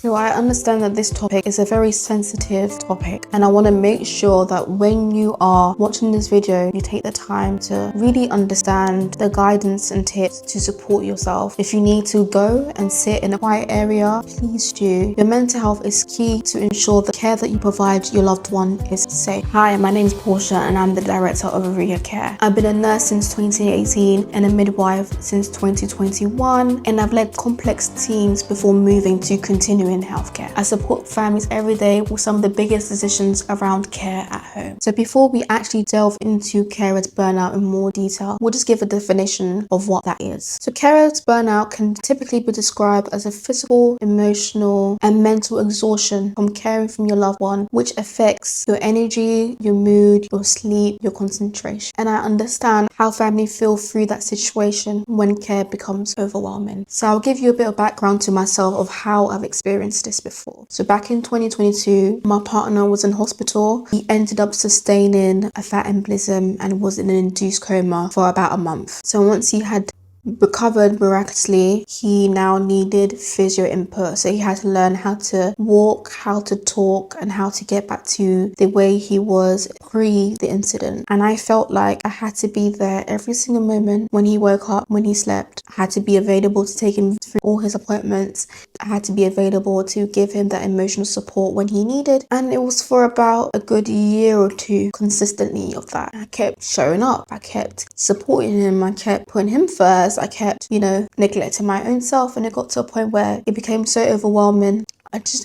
So I understand that this topic is a very sensitive topic, and I want to make sure that when you are watching this video, you take the time to really understand the guidance and tips to support yourself. If you need to go and sit in a quiet area, please do. Your mental health is key to ensure the care that you provide your loved one is safe. Hi, my name is Portia and I'm the director of Homecare. I've been a nurse since 2018 and a midwife since 2021, and I've led complex teams before moving to continuing healthcare. I support families every day with some of the biggest decisions around care at home. So before we actually delve into carers burnout in more detail, we'll just give a definition of what that is. So carers burnout can typically be described as a physical, emotional, and mental exhaustion from caring for your loved one, which affects your energy, your mood, your sleep, your concentration. And I understand how families feel through that situation when care becomes overwhelming. So I'll give you a bit of background to myself of how I've experienced this before. So back in 2022, my partner was in hospital. He ended up sustaining a fat embolism and was in an induced coma for about a month. So once he had recovered miraculously, he now needed physio input. So he had to learn how to walk, how to talk, and how to get back to the way he was pre the incident. And I felt like I had to be there every single moment when he woke up, when he slept. I had to be available to take him through all his appointments. I had to be available to give him that emotional support when he needed. And it was for about a good year or two consistently of that. I kept showing up. I kept supporting him. I kept putting him first. I kept, neglecting my own self, and it got to a point where it became so overwhelming.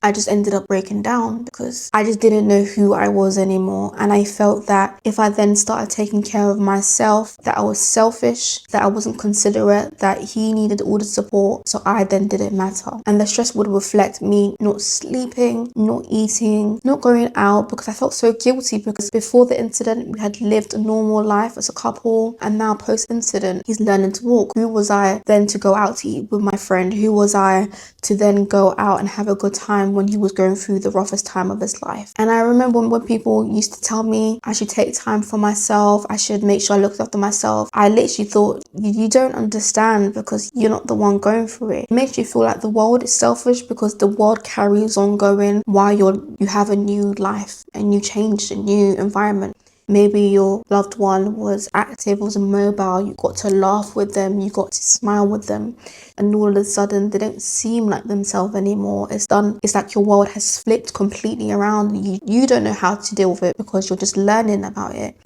I just ended up breaking down because I just didn't know who I was anymore. And I felt that if I then started taking care of myself, that I was selfish, that I wasn't considerate, that he needed all the support, so I then didn't matter. And the stress would reflect me not sleeping, not eating, not going out, because I felt so guilty because before the incident, we had lived a normal life as a couple, and now post-incident, he's learning to walk. Who was I then to go out to eat with my friend? Who was I to then go out and have a good time when he was going through the roughest time of his life? And I remember when people used to tell me I should take time for myself, I should make sure I looked after myself. I literally thought, you don't understand because you're not the one going through it. It makes you feel like the world is selfish because the world carries on going while you have a new life, a new change, a new environment. Maybe your loved one was active, was mobile, you got to laugh with them, you got to smile with them, and all of a sudden they don't seem like themselves anymore. It's like your world has flipped completely around. You don't know how to deal with it because you're just learning about it.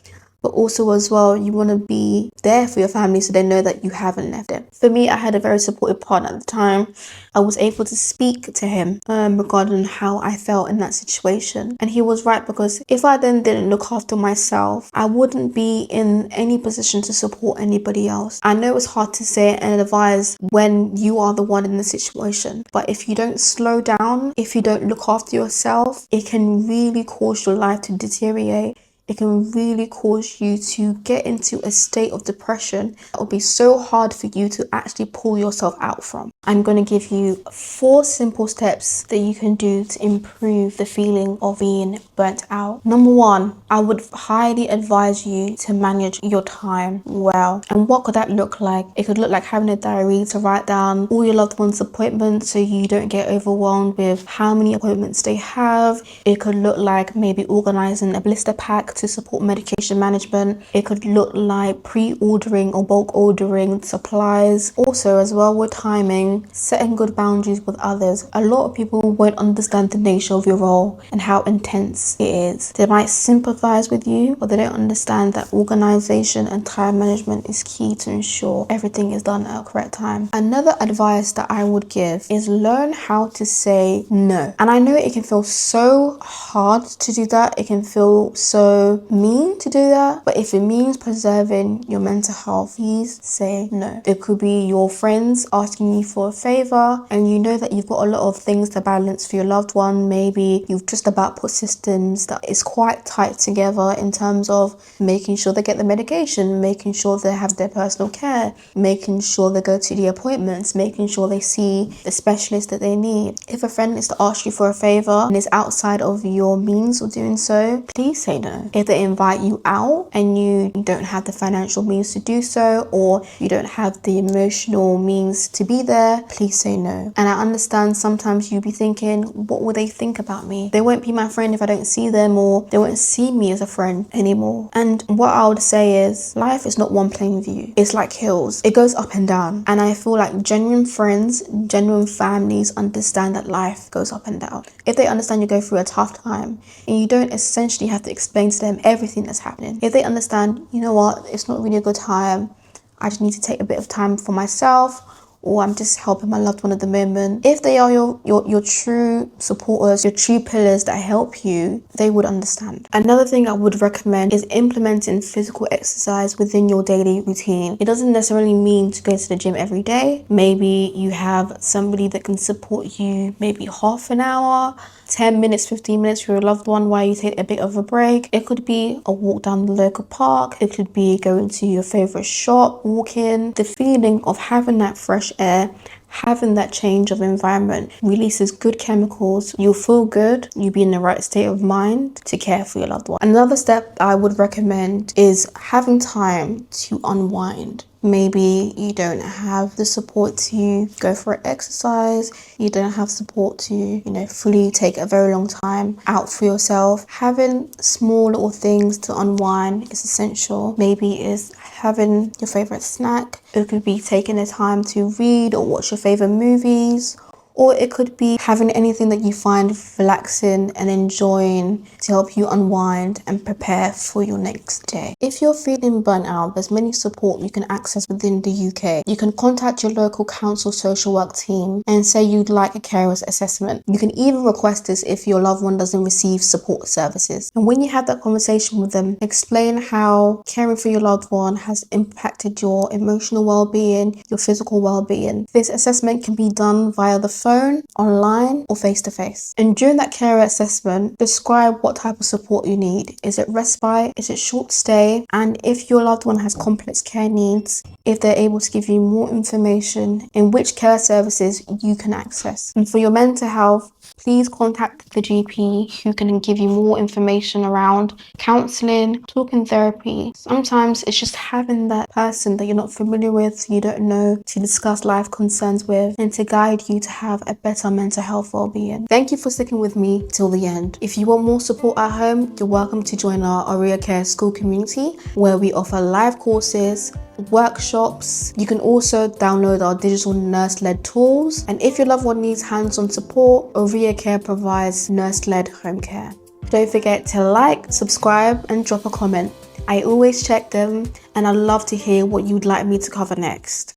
But also as well, you want to be there for your family so they know that you haven't left them. For me, I had a very supportive partner at the time. I was able to speak to him regarding how I felt in that situation. And he was right, because if I then didn't look after myself, I wouldn't be in any position to support anybody else. I know it's hard to say and advise when you are the one in the situation, but if you don't slow down, if you don't look after yourself, it can really cause your life to deteriorate. It can really cause you to get into a state of depression that will be so hard for you to actually pull yourself out from. I'm going to give you 4 simple steps that you can do to improve the feeling of being burnt out. Number 1, I would highly advise you to manage your time well. And what could that look like? It could look like having a diary to write down all your loved ones' appointments so you don't get overwhelmed with how many appointments they have. It could look like maybe organizing a blister pack to support medication management. It could look like pre-ordering or bulk ordering supplies. Also as well with timing, setting good boundaries with others. A lot of people won't understand the nature of your role and how intense it is. They might sympathize with you, but they don't understand that organization and time management is key to ensure everything is done at a correct time. Another advice that I would give is learn how to say no. And I know it can feel so hard to do that. It can feel so mean to do that, but if it means preserving your mental health, please say no. It could be your friends asking you for a favor and you know that you've got a lot of things to balance for your loved one. Maybe you've just about put systems that is quite tight together in terms of making sure they get the medication, making sure they have their personal care, making sure they go to the appointments, making sure they see the specialist that they need. If a friend is to ask you for a favor and is outside of your means of doing so, please say no. If they invite you out and you don't have the financial means to do so, or you don't have the emotional means to be there, please say no. And I understand sometimes you'll be thinking, what will they think about me? They won't be my friend if I don't see them, or they won't see me as a friend anymore. And what I would say is, life is not one plain view. It's like hills. It goes up and down. And I feel like genuine friends, genuine families understand that life goes up and down. If they understand you go through a tough time and you don't essentially have to explain to them everything that's happening. If they understand, you know what, it's not really a good time, I just need to take a bit of time for myself, or I'm just helping my loved one at the moment. If they are your true supporters, your true pillars that help you, they would understand. Another thing I would recommend is implementing physical exercise within your daily routine. It doesn't necessarily mean to go to the gym every day. Maybe you have somebody that can support you maybe half an hour, 10 minutes, 15 minutes for your loved one while you take a bit of a break. It could be a walk down the local park. It could be going to your favorite shop, walking. The feeling of having that fresh air, having that change of environment releases good chemicals. You'll feel good. You'll be in the right state of mind to care for your loved one. Another step I would recommend is having time to unwind. Maybe you don't have the support to go for an exercise. You don't have support to, fully take a very long time out for yourself. Having small little things to unwind is essential. Maybe it's having your favorite snack. It could be taking the time to read or watch your favorite movies. Or it could be having anything that you find relaxing and enjoying to help you unwind and prepare for your next day. If you're feeling burnt out, there's many support you can access within the UK. You can contact your local council social work team and say you'd like a carer's assessment. You can even request this if your loved one doesn't receive support services. And when you have that conversation with them, explain how caring for your loved one has impacted your emotional well-being, your physical well-being. This assessment can be done via the phone, online, or face-to-face. And during that carer assessment, describe what type of support you need. Is it respite? Is it short stay? And if your loved one has complex care needs, if they're able to give you more information in which care services you can access. And for your mental health, please contact the GP who can give you more information around counselling, talking therapy. Sometimes it's just having that person that you're not familiar with, you don't know, to discuss life concerns with, and to guide you to have a better mental health well-being. Thank you for sticking with me till the end. If you want more support at home, you're welcome to join our Homecare school community, where we offer live courses, workshops. You can also download our digital nurse-led tools. And if your loved one needs hands-on support, Homecare provides nurse-led home care. Don't forget to like, subscribe, and drop a comment. I always check them, and I'd love to hear what you'd like me to cover next.